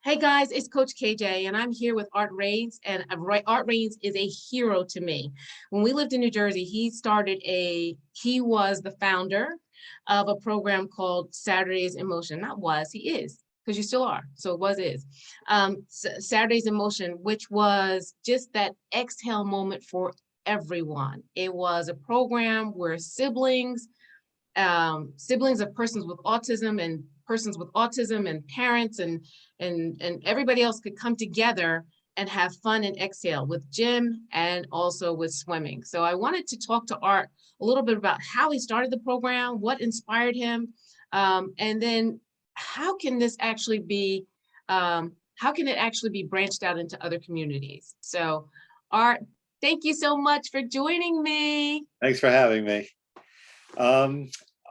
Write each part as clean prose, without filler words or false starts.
Hey guys, it's Coach KJ, and I'm here with Art Rains. And Art Rains is a hero to me. When we lived in New Jersey, he was the founder of a program called Saturdays in Motion. Not was, he is, because you still are. So it was, is. Saturdays in Motion, which was just that exhale moment for everyone. It was a program where siblings of persons with autism and persons with autism and parents and everybody else could come together and have fun and exhale with gym and also with swimming. So I wanted to talk to Art a little bit about how he started the program, what inspired him, and then how can this actually be, how can it actually be branched out into other communities? So Art, thank you so much for joining me. Thanks for having me.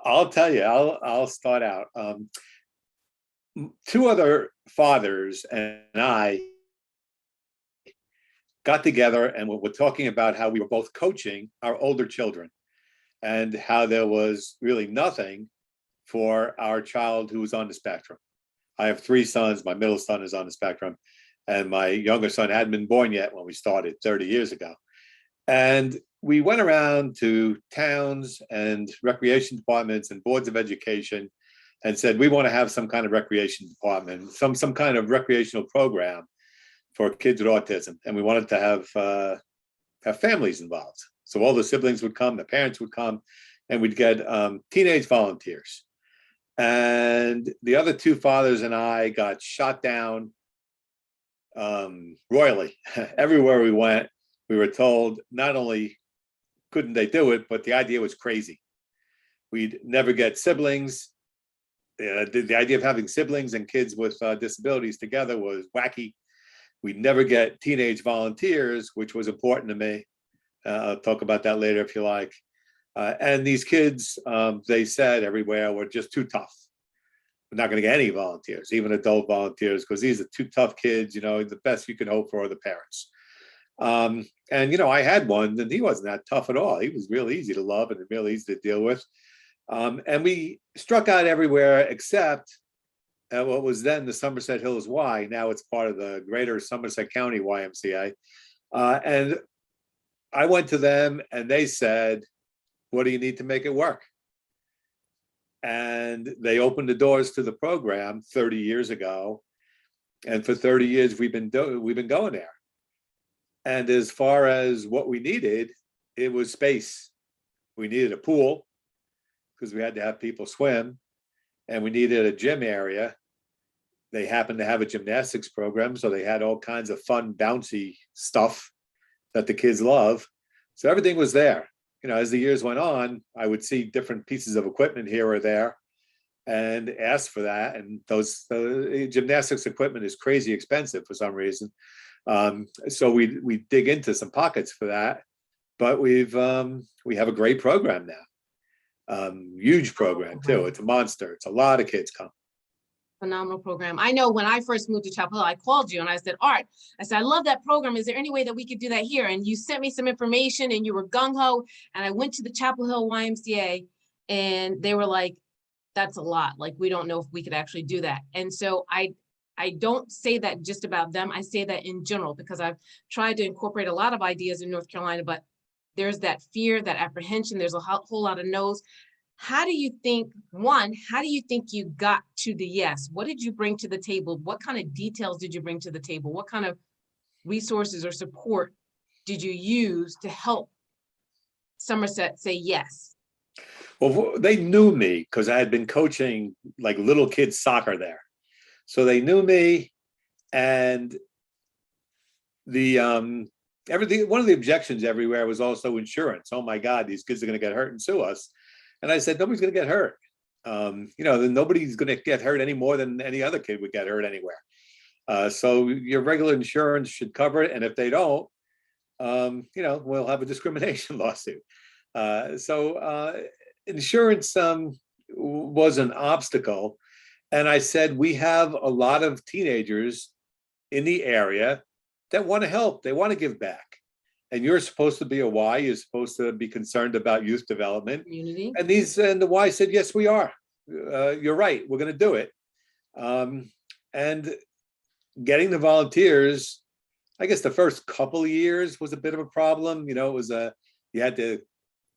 I'll tell you, I'll start out. Two other fathers and I got together and we're talking about how we were both coaching our older children and how there was really nothing for our child who was on the spectrum. I have three sons. My middle son is on the spectrum, and my younger son hadn't been born yet when we started 30 years ago. And we went around to towns and recreation departments and boards of education and said, we want to have some kind of recreation department, some kind of recreational program for kids with autism. And we wanted to have families involved. So all the siblings would come, the parents would come, and we'd get teenage volunteers. And the other two fathers and I got shot down royally. Everywhere we went, we were told not only couldn't they do it, but the idea was crazy. We'd never get siblings. The idea of having siblings and kids with disabilities together was wacky. We'd never get teenage volunteers, which was important to me. I'll talk about that later if you like. And these kids, they said everywhere, were just too tough. We're not going to get any volunteers, even adult volunteers, because these are two tough kids. You know, the best you can hope for are the parents. And, you know, I had one and he wasn't that tough at all. He was real easy to love and real easy to deal with. And we struck out everywhere except at what was then the Somerset Hills Y. Now it's part of the greater Somerset County YMCA. And I went to them and they said, what do you need to make it work? And they opened the doors to the program 30 years ago. And for 30 years, we've been going there. And as far as what we needed, it was space. We needed a pool because we had to have people swim, and we needed a gym area. They happened to have a gymnastics program, so they had all kinds of fun, bouncy stuff that the kids love. So everything was there. You know, as the years went on, I would see different pieces of equipment here or there and ask for that. And those gymnastics equipment is crazy expensive for some reason. So we dig into some pockets for that, but we have a great program now. Huge program too. It's a monster. It's a lot of kids come. Phenomenal program. I know when I first moved to Chapel Hill, I called you and I said, Art, I said, I love that program. Is there any way that we could do that here? And you sent me some information and you were gung-ho. And I went to the Chapel Hill YMCA and they were like, that's a lot. Like, we don't know if we could actually do that. And so I don't say that just about them. I say that in general, because I've tried to incorporate a lot of ideas in North Carolina, but there's that fear, that apprehension. There's a whole lot of no's. How do you think, one, how do you think you got to the yes? What did you bring to the table? What kind of details did you bring to the table? What kind of resources or support did you use to help Somerset say yes? Well, they knew me because I had been coaching like little kids soccer there. So they knew me, and everything. One of the objections everywhere was also insurance. Oh my God, these kids are going to get hurt and sue us. And I said, nobody's going to get hurt. You know, nobody's going to get hurt any more than any other kid would get hurt anywhere. So your regular insurance should cover it. And if they don't, you know, we'll have a discrimination lawsuit. So insurance was an obstacle. And I said, we have a lot of teenagers in the area that want to help. They want to give back. And you're supposed to be a Y. You're supposed to be concerned about youth development. Community. And the Y said, yes, we are. You're right. We're going to do it. And getting the volunteers, I guess the first couple of years was a bit of a problem. You know, it was you had to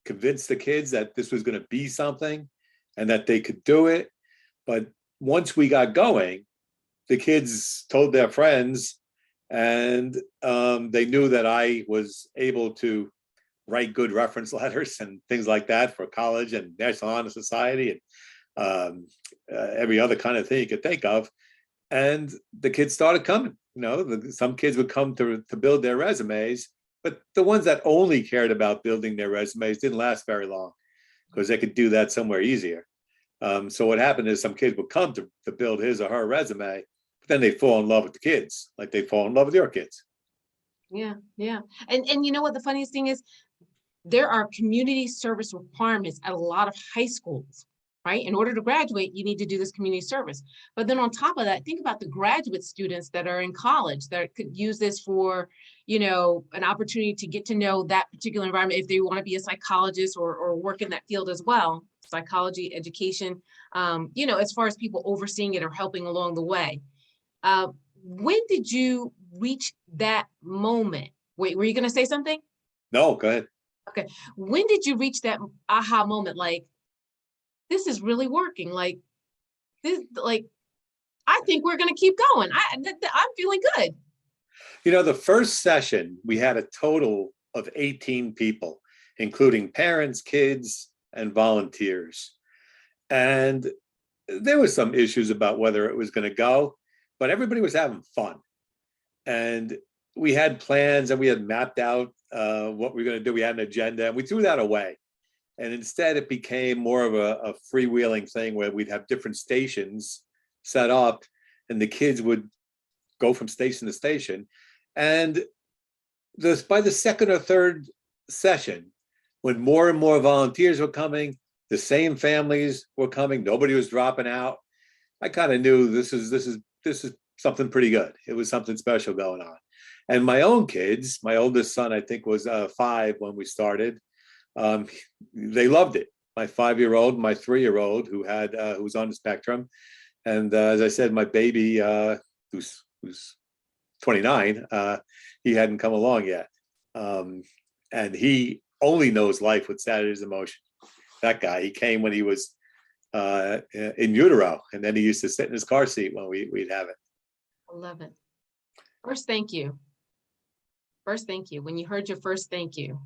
convince the kids that this was going to be something and that they could do it. But once we got going, the kids told their friends, and they knew that I was able to write good reference letters and things like that for college and National Honor Society and every other kind of thing you could think of. And the kids started coming. You know, some kids would come to build their resumes, but the ones that only cared about building their resumes didn't last very long because they could do that somewhere easier. So what happened is some kids would come to build his or her resume, but then they fall in love with the kids, like they fall in love with your kids. Yeah, yeah. And you know what the funniest thing is? There are community service requirements at a lot of high schools, right? In order to graduate, you need to do this community service. But then on top of that, think about the graduate students that are in college that could use this for, you know, an opportunity to get to know that particular environment if they want to be a psychologist or work in that field as well, psychology, education, you know, as far as people overseeing it or helping along the way. When did you reach that moment? Wait, were you going to say something? No, go ahead. Okay. When did you reach that aha moment? Like, this is really working. Like this, like, I think we're going to keep going. I'm feeling good. You know, the first session, we had a total of 18 people, including parents, kids, and volunteers. And there was some issues about whether it was going to go, but everybody was having fun. And we had plans and we had mapped out what we were going to do. We had an agenda and we threw that away. And instead it became more of a freewheeling thing where we'd have different stations set up and the kids would go from station to station. And by the second or third session, when more and more volunteers were coming, the same families were coming, nobody was dropping out, I kind of knew this is something pretty good. It was something special going on. And my own kids, my oldest son, I think was 5 when we started. They loved it. My 5-year-old, my 3-year-old, who was on the spectrum, and as I said, my baby, who's 29, he hadn't come along yet, and he only knows life with Saturday's Emotion. That guy, he came when he was in utero, and then he used to sit in his car seat when we'd have it. I love it. First, thank you. First, thank you. When you heard your first thank you.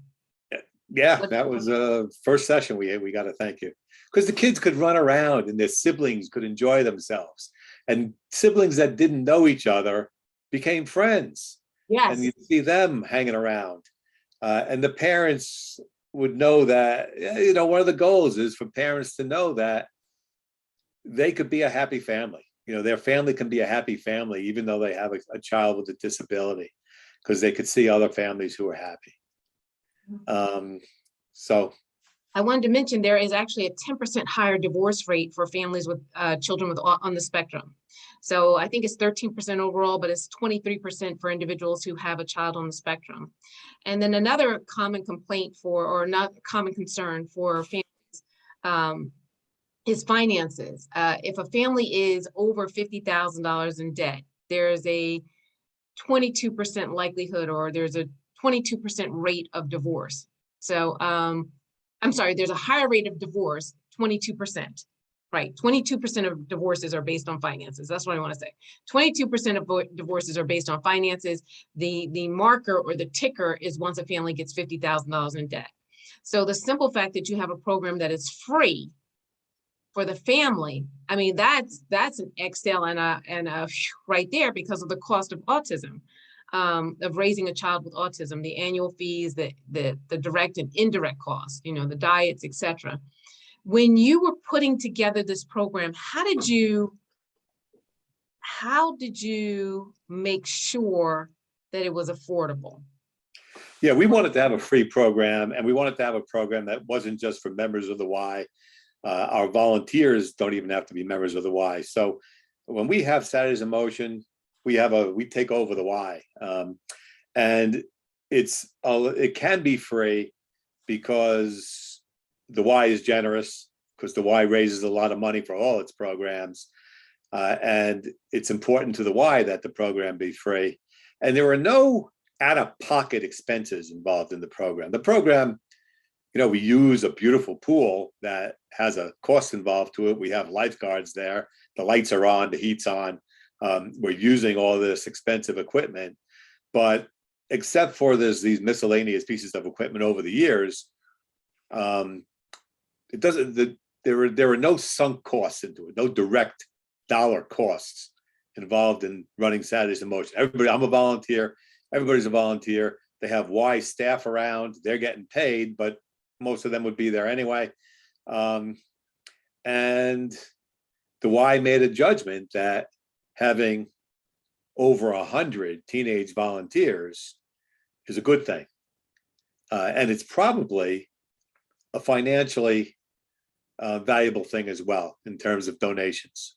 Yeah, that was first session we got to thank you, because the kids could run around and their siblings could enjoy themselves, and siblings that didn't know each other became friends. Yes. And you'd see them hanging around, and the parents would know that, you know, one of the goals is for parents to know that they could be a happy family. You know, their family can be a happy family even though they have a child with a disability, because they could see other families who are happy. So I wanted to mention there is actually a 10% higher divorce rate for families with children on the spectrum. So I think it's 13% overall, but it's 23% for individuals who have a child on the spectrum. And then another common complaint or not common concern for families is finances. If a family is over $50,000 in debt, there's a 22% likelihood, or there's a 22% rate of divorce. So I'm sorry, there's a higher rate of divorce, 22%, right? 22% of divorces are based on finances. That's what I want to say. 22% of divorces are based on finances. The marker or the ticker is once a family gets $50,000 in debt. So the simple fact that you have a program that is free for the family, I mean, that's an excel and a right there, because of the cost of autism. Of raising a child with autism, the annual fees, the direct and indirect costs, you know, the diets, etc. When you were putting together this program, how did you make sure that it was affordable? Yeah, we wanted to have a free program, and we wanted to have a program that wasn't just for members of the Y. Our volunteers don't even have to be members of the Y. So when we have Saturday's Emotion, we take over the Y, and it can be free because the Y is generous, because the Y raises a lot of money for all its programs. And it's important to the Y that the program be free. And there are no out-of-pocket expenses involved in the program. The program, we use a beautiful pool that has a cost involved to it. We have lifeguards there. The lights are on, the heat's on. We're using all this expensive equipment, but except for these miscellaneous pieces of equipment over the years, it doesn't. There are no sunk costs into it, no direct dollar costs involved in running Saturdays in Motion. Everybody, I'm a volunteer. Everybody's a volunteer. They have Y staff around. They're getting paid, but most of them would be there anyway. And the Y made a judgment that having over 100 teenage volunteers is a good thing. And it's probably a financially valuable thing as well in terms of donations.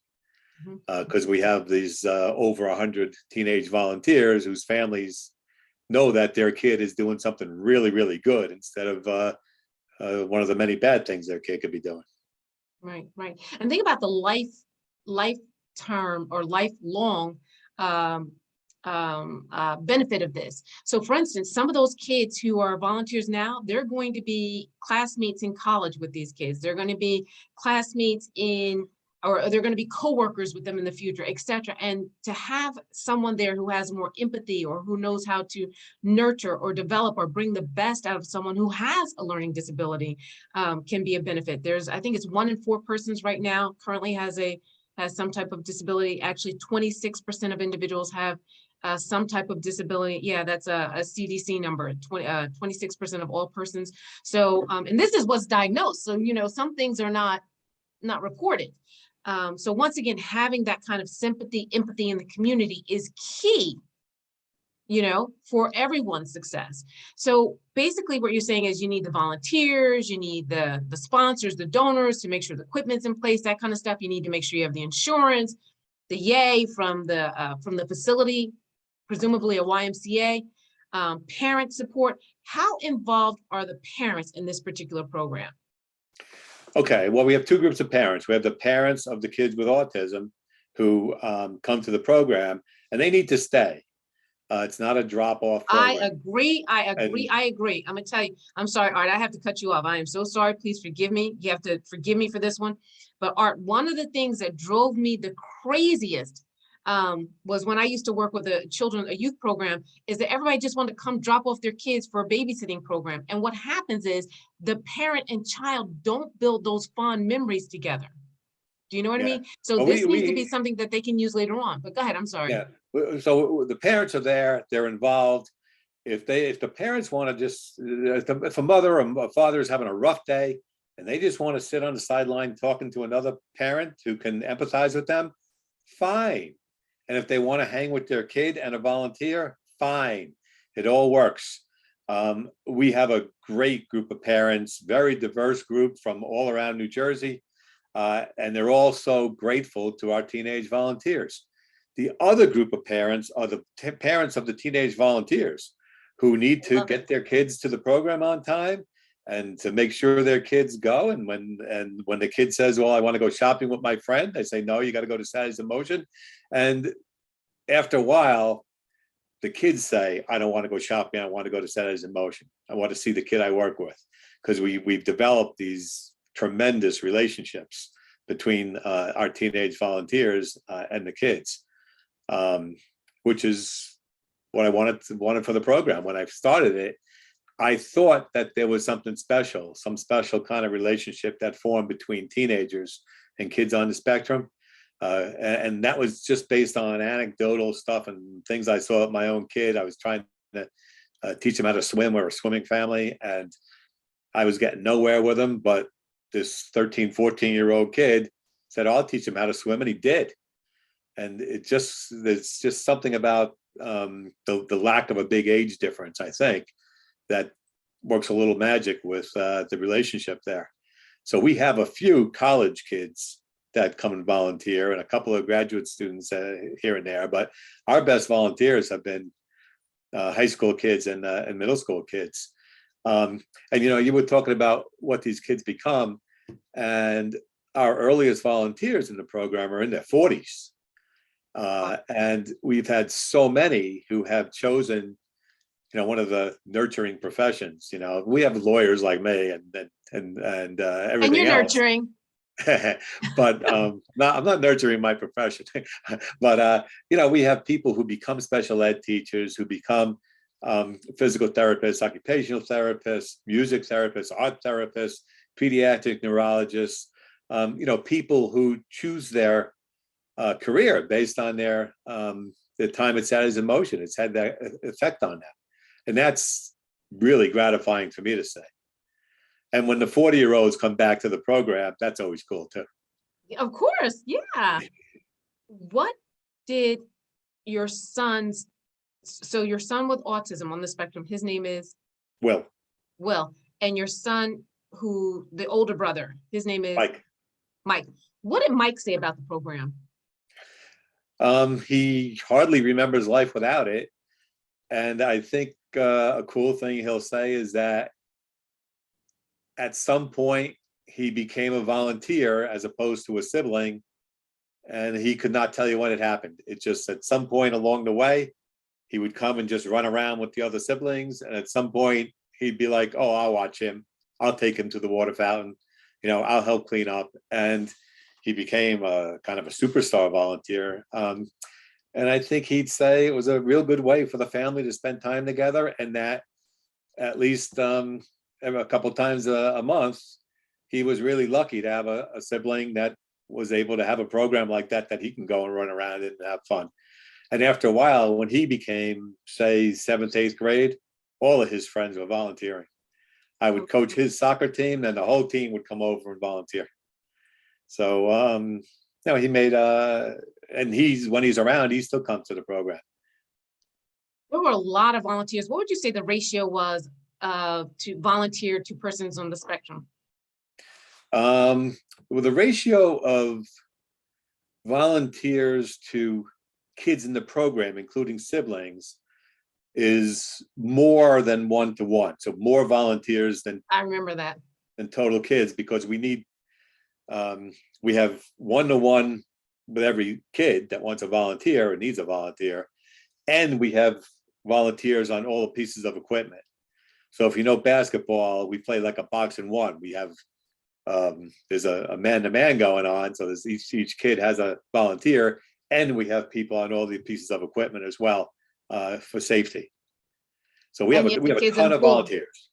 Because we have these over 100 teenage volunteers whose families know that their kid is doing something really, really good instead of one of the many bad things their kid could be doing. Right. And think about the life term or lifelong benefit of this. So for instance, some of those kids who are volunteers now, they're going to be classmates in college with these kids. They're going to be classmates or they're going to be coworkers with them in the future, etc. And to have someone there who has more empathy or who knows how to nurture or develop or bring the best out of someone who has a learning disability can be a benefit. I think it's 1 in 4 persons right now currently has some type of disability. Actually, 26% of individuals have some type of disability. Yeah, that's a CDC number, 26% of all persons. So, and this is what's diagnosed. So, some things are not reported. So once again, having that kind of sympathy, empathy in the community is key, for everyone's success. So basically what you're saying is you need the volunteers, you need the sponsors, the donors to make sure the equipment's in place, that kind of stuff. You need to make sure you have the insurance, the yay from the facility, presumably a YMCA, parent support. How involved are the parents in this particular program? Okay, well, we have 2 groups of parents. We have the parents of the kids with autism who come to the program, and they need to stay. It's not a drop-off program. I agree. I'm going to tell you, I'm sorry, Art, I have to cut you off. I am so sorry. Please forgive me. You have to forgive me for this one. But Art, one of the things that drove me the craziest was when I used to work with a youth program, is that everybody just wanted to come drop off their kids for a babysitting program. And what happens is the parent and child don't build those fond memories together. Do you know what I mean? So well, this needs to be something that they can use later on. But go ahead, I'm sorry. Yeah. So the parents are there, they're involved. If the parents want to just, if a mother or a father is having a rough day and they just want to sit on the sideline talking to another parent who can empathize with them, fine. And if they want to hang with their kid and a volunteer, fine. It all works. We have a great group of parents, very diverse group from all around New Jersey. And they're all so grateful to our teenage volunteers. The other group of parents are the parents of the teenage volunteers who need to get their kids to the program on time and to make sure their kids go. And when the kid says, well, I want to go shopping with my friend, they say, no, you got to go to Saturdays in Motion. And after a while, the kids say, I don't want to go shopping. I want to go to Saturdays in Motion. I want to see the kid I work with, because we've developed these tremendous relationships between our teenage volunteers and the kids, which is what I wanted for the program. When I started it, I thought that there was something special, some special kind of relationship that formed between teenagers and kids on the spectrum. And that was just based on anecdotal stuff and things I saw at my own kid. I was trying to teach him how to swim. We're a swimming family, and I was getting nowhere with him, but this 13, 14-year-old kid said, I'll teach him how to swim, and he did. And there's just something about the lack of a big age difference, I think, that works a little magic with the relationship there. So we have a few college kids that come and volunteer, and a couple of graduate students here and there, but our best volunteers have been high school kids and middle school kids. And you were talking about what these kids become, and our earliest volunteers in the program are in their 40s. And we've had so many who have chosen, one of the nurturing professions. We have lawyers like me and And everything you're else. nurturing. But I'm not nurturing my profession. But we have people who become special ed teachers, who become physical therapists, occupational therapists, music therapists, art therapists, pediatric neurologists. People who choose their career based on their the time it's had as emotion. It's had that effect on them, and that's really gratifying for me to say. And when the 40-year-olds come back to the program, that's always cool too. Of course, yeah. What did your son's, so your son with autism on the spectrum, his name is Will. And your son who, the older brother, his name is Mike. What did Mike say about the program? He hardly remembers life without it. And I think a cool thing he'll say is that at some point he became a volunteer as opposed to a sibling, and he could not tell you when it happened. It just at some point along the way, he would come and just run around with the other siblings. And at some point he'd be like, oh, I'll watch him. I'll take him to the water fountain. I'll help clean up. And he became a kind of a superstar volunteer. And I think he'd say it was a real good way for the family to spend time together, and that at least a couple times a month, he was really lucky to have a sibling that was able to have a program like that he can go and run around and have fun. And after a while, when he became, say, 7th, 8th grade, all of his friends were volunteering. I would coach his soccer team, and the whole team would come over and volunteer. So, he made, and when he's around, he still comes to the program. There were a lot of volunteers. What would you say the ratio was to volunteer to persons on the spectrum? Well, the ratio of volunteers to kids in the program, including siblings, is more than 1-to-1. So more volunteers than I remember that. Than total kids, because we need we have 1-to-1 with every kid that wants a volunteer or needs a volunteer, and we have volunteers on all the pieces of equipment. So if you know basketball, we play like a box and one. We have there's a man-to-man going on, so there's each kid has a volunteer, and we have people on all the pieces of equipment as well for safety. So we have a ton of volunteers.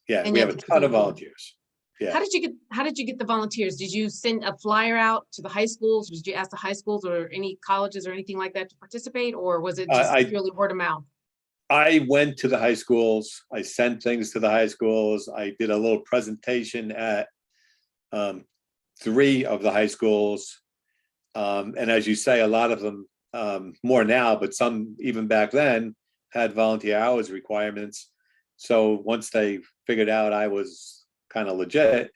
Yeah, we have a ton of volunteers. Yeah. How did you get the volunteers? Did you send a flyer out to the high schools? Did you ask the high schools or any colleges or anything like that to participate, or was it just purely word of mouth? I went to the high schools. I sent things to the high schools. I did a little presentation at 3 of the high schools. And as you say, a lot of them, more now, but some even back then, had volunteer hours requirements. So once they figured out I was kind of legit,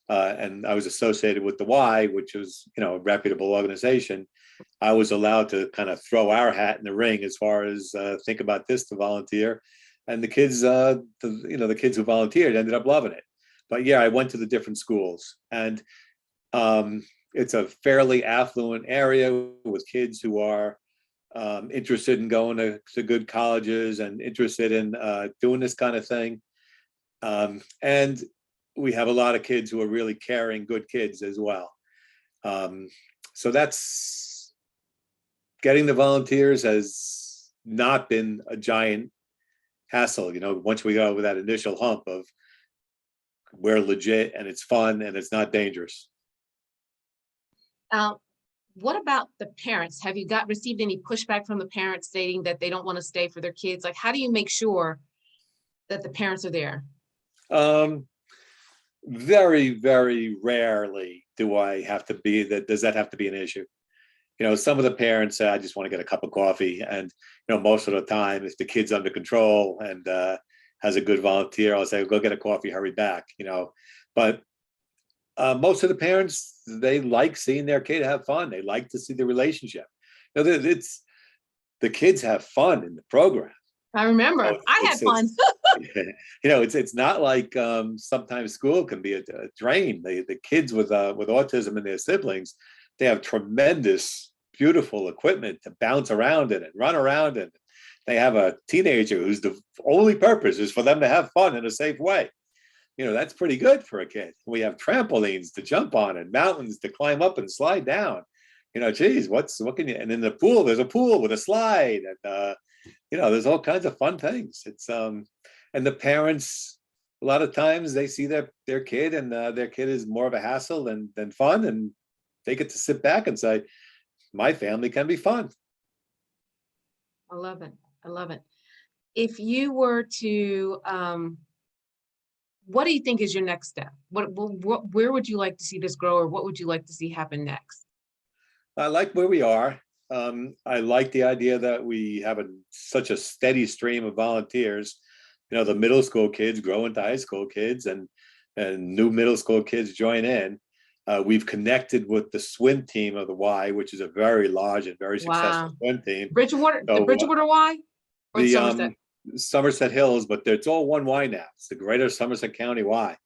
and I was associated with the Y, which was, a reputable organization, I was allowed to kind of throw our hat in the ring as far as think about this to volunteer. And the kids, the kids who volunteered ended up loving it. But yeah, I went to the different schools, and it's a fairly affluent area with kids who are interested in going to good colleges and interested in doing this kind of thing. And we have a lot of kids who are really caring, good kids as well. So that's getting the volunteers has not been a giant hassle. Once we got over that initial hump of we're legit and it's fun and it's not dangerous. What about the parents? Have you received any pushback from the parents stating that they don't want to stay for their kids? Like, how do you make sure that the parents are there? Very, very rarely does that have to be an issue. Some of the parents say, I just want to get a cup of coffee. And, most of the time, if the kid's under control and has a good volunteer, I'll say, go get a coffee, hurry back, But most of the parents, they like seeing their kid have fun. They like to see the relationship. The kids have fun in the program. I remember. I had fun. It's not like sometimes school can be a drain. The kids with autism and their siblings, they have tremendous, beautiful equipment to bounce around in and run around in. They have a teenager whose the only purpose is for them to have fun in a safe way. That's pretty good for a kid. We have trampolines to jump on and mountains to climb up and slide down. Geez, what can you? And in the pool, there's a pool with a slide, and there's all kinds of fun things. It's and the parents, a lot of times they see their kid, and their kid is more of a hassle than fun, and they get to sit back and say, my family can be fun. I love it. I love it. If you were to, what do you think is your next step? Where would you like to see this grow, or what would you like to see happen next? I like where we are. I like the idea that we have such a steady stream of volunteers. The middle school kids grow into high school kids, and new middle school kids join in. We've connected with the swim team of the Y, which is a very large and very successful swim team. Bridgewater, So, the Bridgewater Y? Or the Somerset? Somerset Hills, but it's all one Y now. It's the Greater Somerset County Y.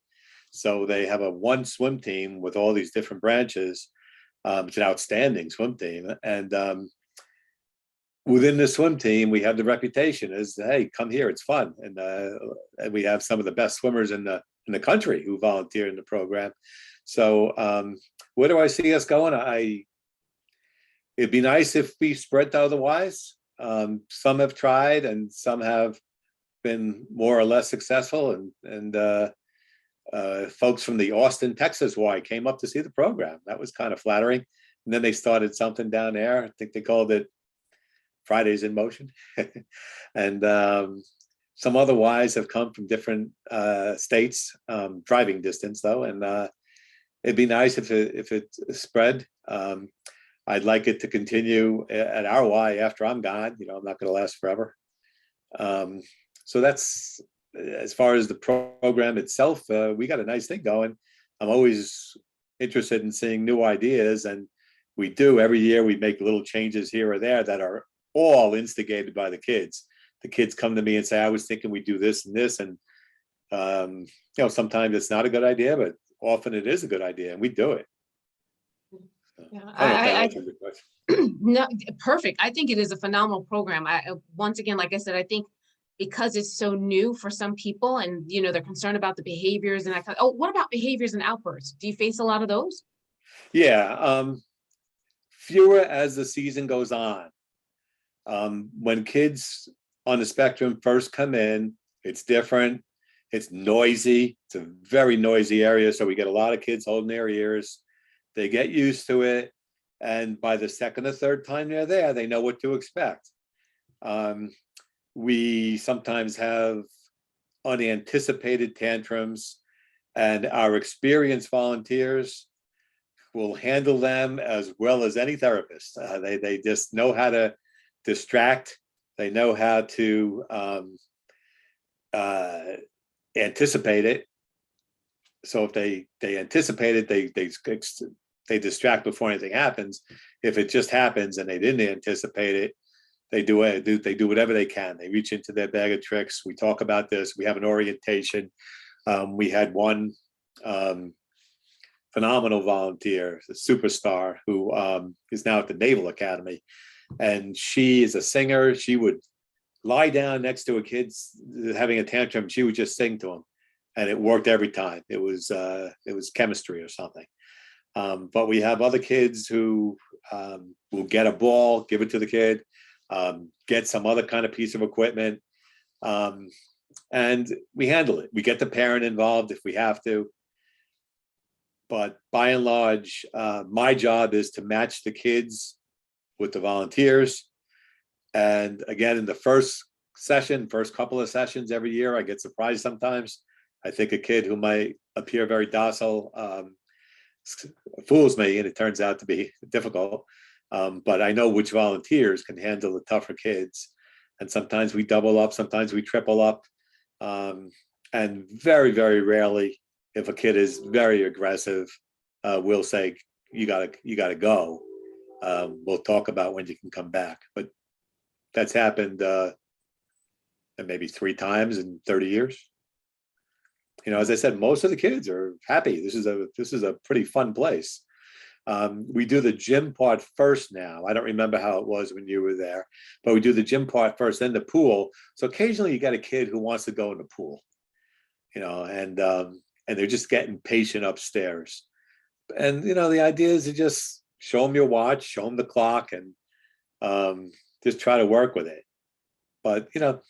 So they have one swim team with all these different branches. It's an outstanding swim team, and within the swim team, we have the reputation as, hey, come here, it's fun, and we have some of the best swimmers in the country who volunteer in the program. So where do I see us going? It'd be nice if we spread to otherwise. Some have tried, and some have been more or less successful, and folks from the Austin, Texas Y came up to see the program. That was kind of flattering. And then they started something down there. I think they called it Fridays in Motion. And some other Ys have come from different states, driving distance though. And it'd be nice if it spread. I'd like it to continue at our Y after I'm gone. I'm not going to last forever. So that's, as far as the program itself, we got a nice thing going. I'm always interested in seeing new ideas, and we do every year. We make little changes here or there that are all instigated by the kids. The kids come to me and say, I was thinking we do this and this, and sometimes it's not a good idea, but often it is a good idea, and we do it. Yeah, no, perfect. I think it is a phenomenal program. Once again, like I said, I think because it's so new for some people, and they're concerned about the behaviors and that. Oh, what about behaviors and outbursts? Do you face a lot of those? Yeah, fewer as the season goes on. When kids on the spectrum first come in, it's different. It's noisy. It's a very noisy area, so we get a lot of kids holding their ears. They get used to it, and by the second or third time they're there, they know what to expect. We sometimes have unanticipated tantrums, and our experienced volunteers will handle them as well as any therapist. They just know how to distract. They know how to anticipate it. So if they anticipate it, they distract before anything happens. If it just happens and they didn't anticipate it, they do whatever they can. They reach into their bag of tricks. We talk about this. We have an orientation. We had one phenomenal volunteer, a superstar, who is now at the Naval Academy, and she is a singer. She would lie down next to a kid's having a tantrum. She would just sing to him, and it worked every time. It was chemistry or something. But we have other kids who will get a ball, give it to the kid, get some other kind of piece of equipment, and we handle it. We get the parent involved if we have to. But by and large, my job is to match the kids with the volunteers. And again, in the first couple of sessions every year, I get surprised sometimes. I think a kid who might appear very docile fools me, and it turns out to be difficult. But I know which volunteers can handle the tougher kids. And sometimes we double up, sometimes we triple up. And very, very rarely, if a kid is very aggressive, we'll say, you gotta go. We'll talk about when you can come back. But that's happened and maybe 3 times in 30 years. You know, as I said, most of the kids are happy. This is a pretty fun place. We do the gym part first now. I don't remember how it was when you were there, but we do the gym part first, then the pool. So occasionally you got a kid who wants to go in the pool, you know, and they're just getting patient upstairs. And, you know, the idea is to just show them your watch, show them the clock, and just try to work with it. But, you know,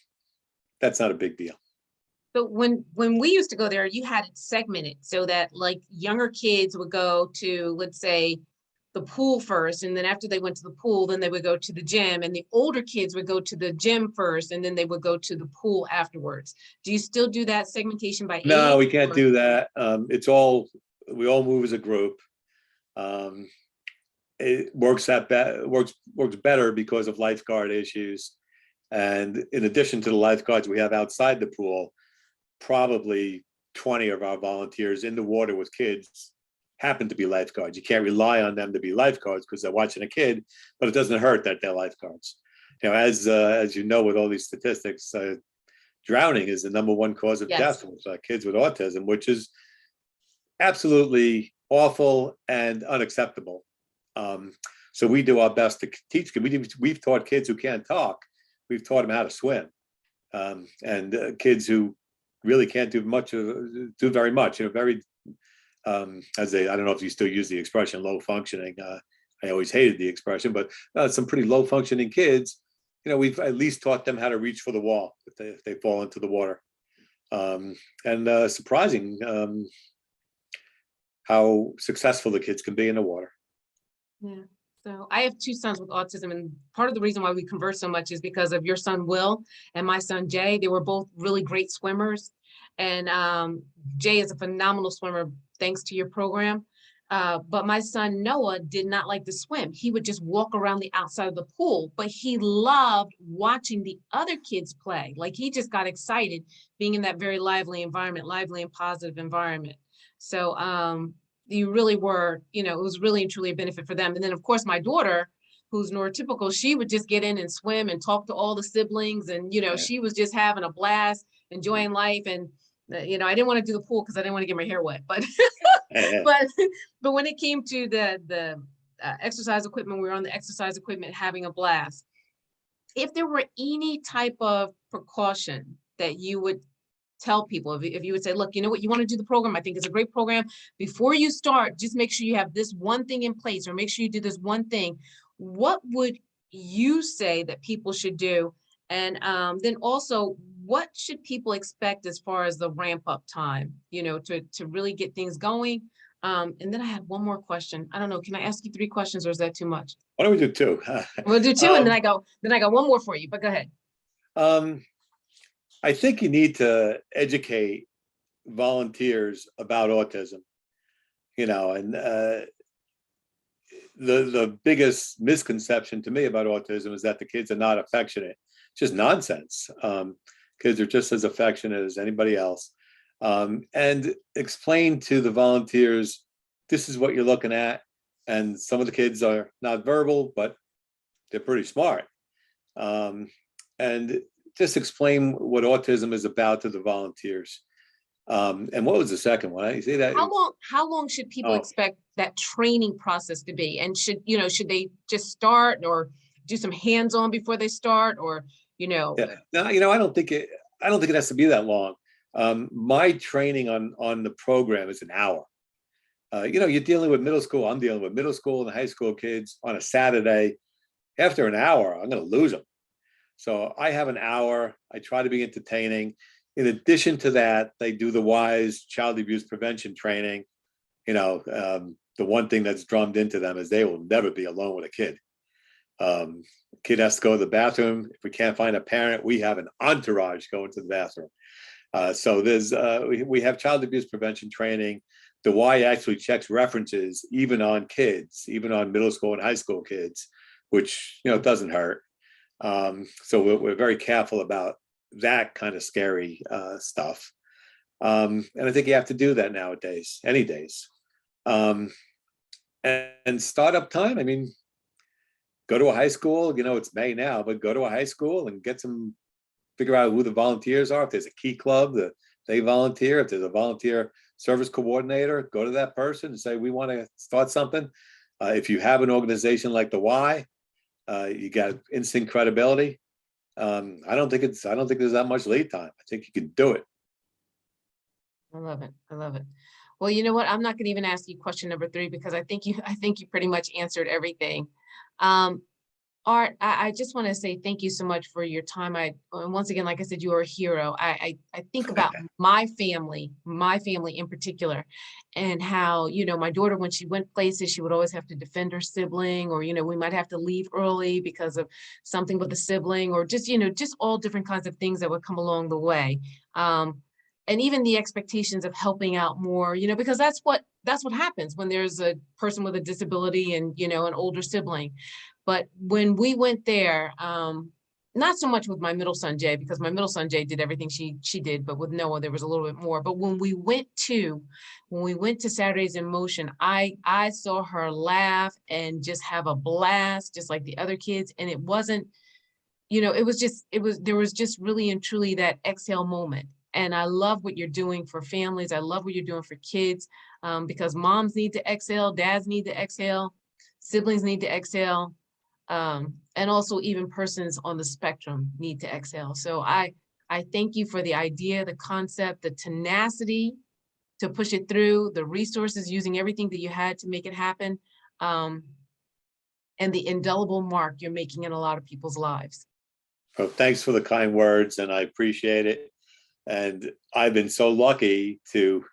that's not a big deal. But when we used to go there, you had it segmented so that like younger kids would go to, let's say, the pool first, and then after they went to the pool, then they would go to the gym, and the older kids would go to the gym first, and then they would go to the pool afterwards. Do you still do that segmentation by age? No, we can't or- do that. We all move as a group. It works better because of lifeguard issues. And in addition to the lifeguards we have outside the pool, probably 20 of our volunteers in the water with kids happen to be lifeguards. You can't rely on them to be lifeguards because they're watching a kid, but it doesn't hurt that they're lifeguards. You know, as you know, with all these statistics, drowning is the #1 cause of death with kids with autism, which is absolutely awful and unacceptable. So we do our best to teach. We've taught kids who can't talk. We've taught them how to swim, and kids who really can't do very much. You know, very I don't know if you still use the expression low functioning. I always hated the expression, but some pretty low functioning kids. You know, we've at least taught them how to reach for the wall if they fall into the water. And surprising how successful the kids can be in the water. Yeah. So I have 2 sons with autism, and part of the reason why we converse so much is because of your son Will and my son Jay. They were both really great swimmers, and Jay is a phenomenal swimmer thanks to your program. But my son Noah did not like to swim. He would just walk around the outside of the pool, but he loved watching the other kids play. Like he just got excited being in that very lively and positive environment. So you really were, you know, it was really and truly a benefit for them. And then of course my daughter, who's neurotypical, she would just get in and swim and talk to all the siblings, and you know, she was just having a blast, enjoying life. And you know, I didn't want to do the pool because I didn't want to get my hair wet, but but when it came to the exercise equipment, we were on the exercise equipment having a blast. If there were any type of precaution that you would tell people, if you would say, look, you know what, you want to do the program, I think it's a great program. Before you start, just make sure you have this one thing in place, or make sure you do this one thing. What would you say that people should do? And then also, what should people expect as far as the ramp up time, you know, to really get things going? And then I had one more question. I don't know, can I ask you 3 questions, or is that too much? Why don't we do 2? We'll do 2, and then I got one more for you, but go ahead. I think you need to educate volunteers about autism, you know, and the biggest misconception to me about autism is that the kids are not affectionate. It's just nonsense. Kids are just as affectionate as anybody else. And explain to the volunteers, this is what you're looking at. And some of the kids are not verbal, but they're pretty smart. And just explain what autism is about to the volunteers. And what was the second one? You say that. How long should people expect that training process to be? And should they just start or do some hands-on before they start, or, you know? Yeah. No, you know, I don't think it has to be that long. My training on the program is an hour. You know, you're dealing with middle school. I'm dealing with middle school and high school kids on a Saturday. After an hour, I'm going to lose them. So I have an hour. I try to be entertaining. In addition to that, they do the WISE child abuse prevention training. You know, the one thing that's drummed into them is they will never be alone with a kid. Kid has to go to the bathroom. If we can't find a parent, we have an entourage going to the bathroom. So there's we have child abuse prevention training. The Y actually checks references even on kids, even on middle school and high school kids, which, you know, doesn't hurt. So we're very careful about that kind of scary stuff. And I think you have to do that nowadays, any days. And startup time, I mean, go to a high school, you know, it's May now, but go to a high school and get some figure out who the volunteers are. If there's a key club that they volunteer, if there's a volunteer service coordinator, go to that person and say, we want to start something. If you have an organization like the Y, you got instant credibility. I don't think there's that much lead time. I think you can do it. I love it. I love it. Well, you know what? I'm not going to even ask you question number 3 because I think you pretty much answered everything. Art, I just want to say thank you so much for your time. And once again, like I said, you are a hero. I think about my family in particular, and how, my daughter, when she went places, she would always have to defend her sibling, or, we might have to leave early because of something with the sibling, or just, just all different kinds of things that would come along the way. And even the expectations of helping out more, because that's what happens when there's a person with a disability and, an older sibling. But when we went there, not so much with my middle son, Jay, because my middle son, Jay, did everything she did, but with Noah, there was a little bit more. But when we went to Saturdays in Motion, I saw her laugh and just have a blast, just like the other kids. And it wasn't, there was just really and truly that exhale moment. And I love what you're doing for families. I love what you're doing for kids, because moms need to exhale, dads need to exhale, siblings need to exhale, and also even persons on the spectrum need to exhale. So I thank you for the idea, the concept, the tenacity to push it through, the resources, using everything that you had to make it happen, and the indelible mark you're making in a lot of people's lives. Well, thanks for the kind words, and I appreciate it. And I've been so lucky to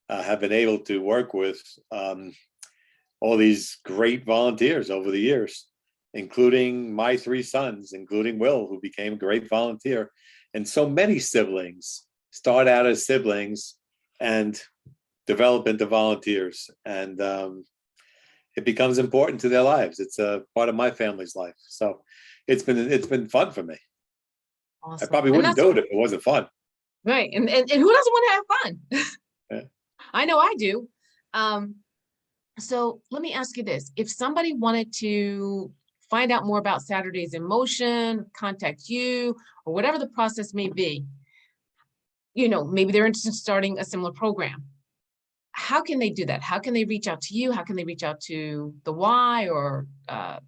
have been able to work with all these great volunteers over the years, including my 3 sons, including Will, who became a great volunteer. And so many siblings start out as siblings and develop into volunteers. And it becomes important to their lives. It's a part of my family's life. So it's been fun for me. Awesome. I probably wouldn't do it if it wasn't fun. Right. And who doesn't want to have fun? Yeah. I know I do. So let me ask you this. If somebody wanted to find out more about Saturdays in Motion, contact you, or whatever the process may be, maybe they're interested in starting a similar program. How can they do that? How can they reach out to you? How can they reach out to the Y or the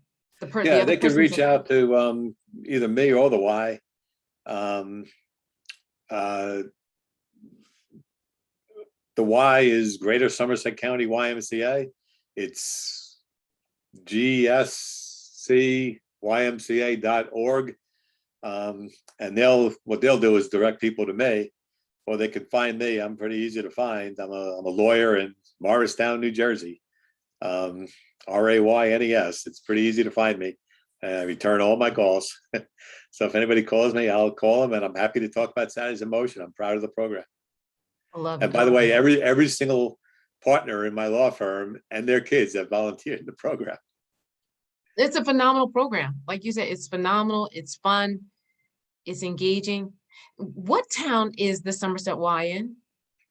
person? Yeah, they can reach out to either me or the Y. The Y is Greater Somerset County YMCA. It's gscymca.org. And what they'll do is direct people to me, or they can find me. I'm pretty easy to find. I'm a lawyer in Morristown, New Jersey. RAYNES. It's pretty easy to find me. I return all my calls. So if anybody calls me, I'll call them, and I'm happy to talk about Saturdays in Motion. I'm proud of the program. I love and by the way, every single partner in my law firm and their kids have volunteered in the program. It's a phenomenal program. Like you said, it's phenomenal. It's fun. It's engaging. What town is the Somerset Y in?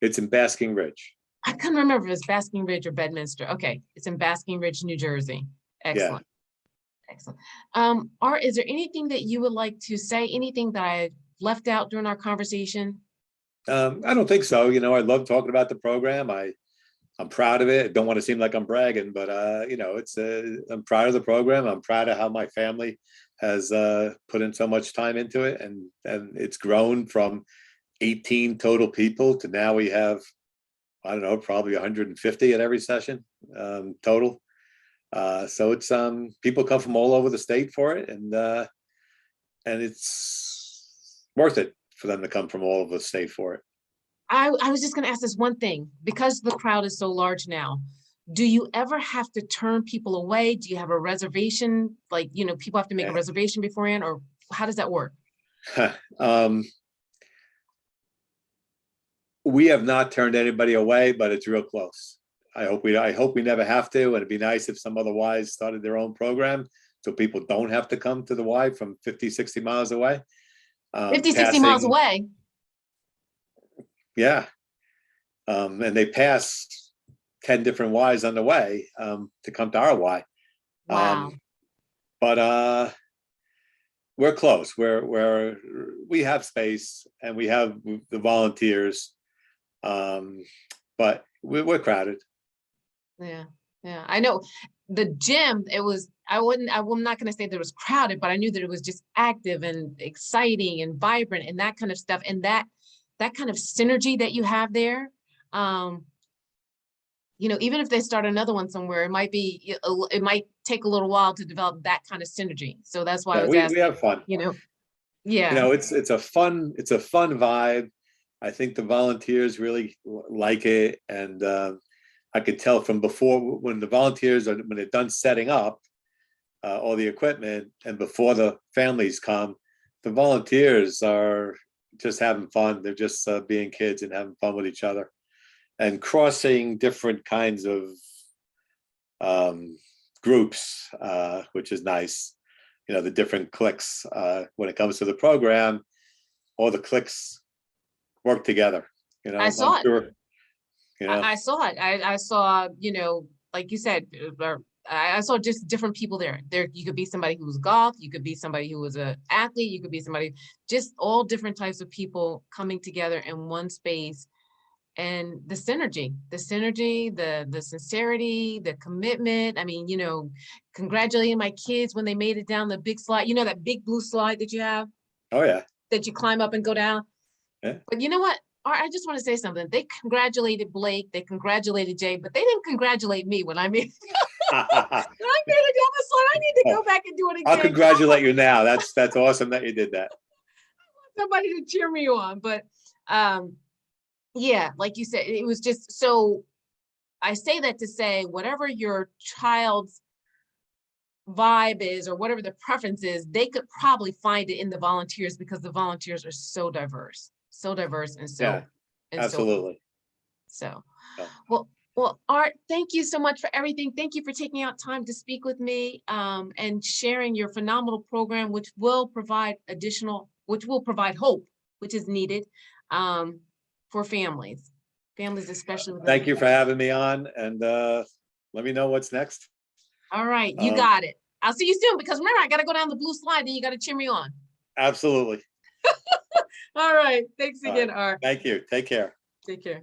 It's in Basking Ridge. I couldn't remember if it's Basking Ridge or Bedminster. Okay, it's in Basking Ridge, New Jersey. Excellent. Yeah. Excellent. Art, is there anything that you would like to say? Anything that I left out during our conversation? I don't think so. I love talking about the program. I'm proud of it. I don't want to seem like I'm bragging, but I'm proud of the program. I'm proud of how my family has put in so much time into it, and it's grown from 18 total people to now we have, I don't know, probably 150 at every session total. So it's people come from all over the state for it, and it's worth it for them to come from all over the state for it. I was just going to ask this one thing, because the crowd is so large now. Do you ever have to turn people away? Do you have a reservation? Like, people have to make a reservation beforehand, or how does that work? We have not turned anybody away, but it's real close. I hope we never have to. And it'd be nice if some other Ys started their own program so people don't have to come to the Y from 50, 60 miles away. 50, 60 miles away? Yeah. And they pass 10 different Ys on the way to come to our Y. Wow. But we're close. We have space and we have the volunteers, but we're crowded. Yeah, yeah. I know the gym, I'm not going to say that it was crowded, but I knew that it was just active and exciting and vibrant and that kind of stuff. And that kind of synergy that you have there, even if they start another one somewhere, it might take a little while to develop that kind of synergy. So that's why I was We asking, have fun. Yeah. It's a fun vibe. I think the volunteers really like it, and I could tell from before when the volunteers when they're done setting up all the equipment, and before the families come, the volunteers are just having fun. They're just being kids and having fun with each other, and crossing different kinds of groups, which is nice. The different cliques when it comes to the program, all the cliques work together. I saw I'm sure. I saw it. I saw, like you said, I saw just different people there. You could be somebody who was golf, you could be somebody who was an athlete, you could be somebody, just all different types of people coming together in one space. And the synergy, the sincerity, the commitment. I mean, congratulating my kids when they made it down the big slide, that big blue slide that you have. Oh, yeah. That you climb up and go down. Yeah. But you know what? I just want to say something. They congratulated Blake, they congratulated Jay, but they didn't congratulate me when I made when I made it down the slide. I need to go back and do it again. I'll congratulate you now. That's awesome that you did that. I want somebody to cheer me on, but yeah, like you said, it was just so. I say that to say, whatever your child's vibe is, or whatever the preference is, they could probably find it in the volunteers, because the volunteers are so diverse, and so. Yeah, and absolutely. So, Oh. well, Art, thank you so much for everything. Thank you for taking out time to speak with me, and sharing your phenomenal program, which will provide hope, which is needed, for families, especially with. Thank you for having me on, and let me know what's next. All right, you got it. I'll see you soon, because remember, I got to go down the blue slide, then you got to cheer me on. Absolutely. All right. Thanks again, Art. Thank you. Take care. Take care.